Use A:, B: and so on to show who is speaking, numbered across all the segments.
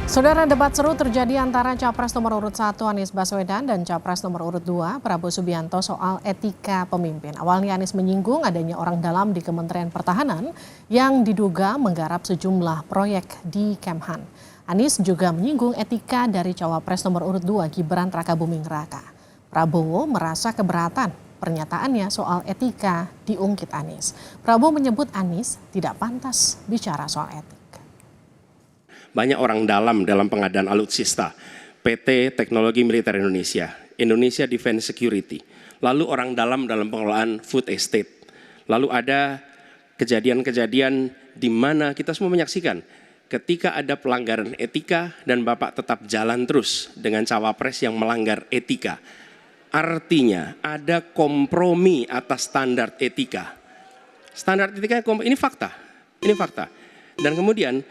A: Saudara, debat seru terjadi antara Capres nomor urut 1 Anies Baswedan dan Capres nomor urut 2 Prabowo Subianto soal etika pemimpin. Awalnya Anies menyinggung adanya orang dalam di Kementerian Pertahanan yang diduga menggarap sejumlah proyek di Kemhan. Anies juga menyinggung etika dari Cawapres nomor urut 2 Gibran Rakabuming Raka. Prabowo merasa keberatan pernyataannya soal etika diungkit Anies. Prabowo menyebut Anies tidak pantas bicara soal etika.
B: Banyak orang dalam pengadaan alutsista, PT Teknologi Militer Indonesia, Indonesia Defense Security, lalu orang dalam pengelolaan food estate. Lalu ada kejadian-kejadian di mana kita semua menyaksikan ketika ada pelanggaran etika dan Bapak tetap jalan terus dengan cawapres yang melanggar etika. Artinya ada kompromi atas standar etika. Standar etika ini fakta. Dan kemudian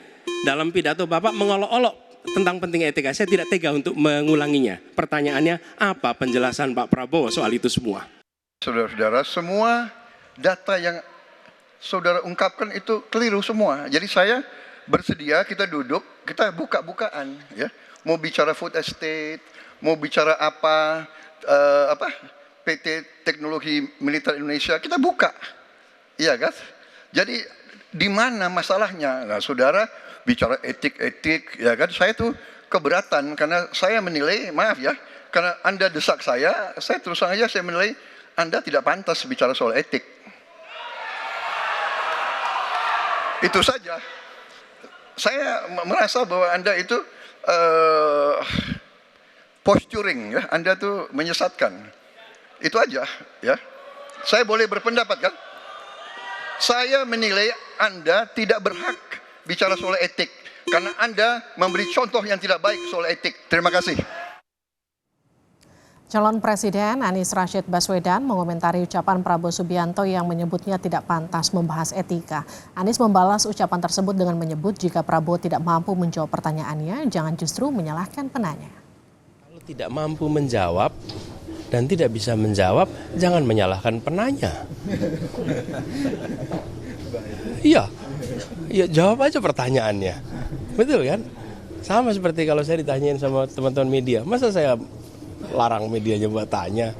B: dalam pidato Bapak mengolok-olok tentang pentingnya etika. Saya tidak tega untuk mengulanginya. Pertanyaannya, apa penjelasan Pak Prabowo soal itu semua?
C: Saudara-saudara, semua data yang saudara ungkapkan itu keliru semua. Jadi saya bersedia kita duduk, kita buka-bukaan, ya. Mau bicara food estate, mau bicara apa PT Teknologi Militer Indonesia, kita buka, iya kan? Jadi di mana masalahnya? Nah, saudara bicara etik, ya kan? Saya tuh keberatan karena saya menilai, maaf ya, karena Anda desak saya terus terang aja saya menilai Anda tidak pantas bicara soal etik. Itu saja. Saya merasa bahwa Anda itu posturing, ya. Anda tuh menyesatkan. Itu aja, ya. Saya boleh berpendapat kan? Saya menilai Anda tidak berhak bicara soal etik karena Anda memberi contoh yang tidak baik soal etik. Terima kasih.
A: Calon Presiden Anies Rashid Baswedan mengomentari ucapan Prabowo Subianto yang menyebutnya tidak pantas membahas etika. Anies membalas ucapan tersebut dengan menyebut jika Prabowo tidak mampu menjawab pertanyaannya, jangan justru menyalahkan penanya.
B: Kalau tidak mampu menjawab dan tidak bisa menjawab, jangan menyalahkan penanya. Iya. Ya jawab aja pertanyaannya, betul kan? Sama seperti kalau saya ditanyain sama teman-teman media, masa saya larang medianya buat tanya?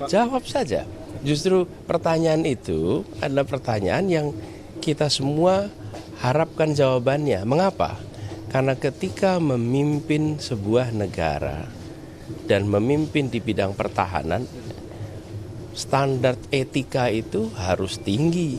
B: Jawab saja. Justru pertanyaan itu adalah pertanyaan yang kita semua harapkan jawabannya. Mengapa? Karena ketika memimpin sebuah negara dan memimpin di bidang pertahanan, standar etika itu harus tinggi.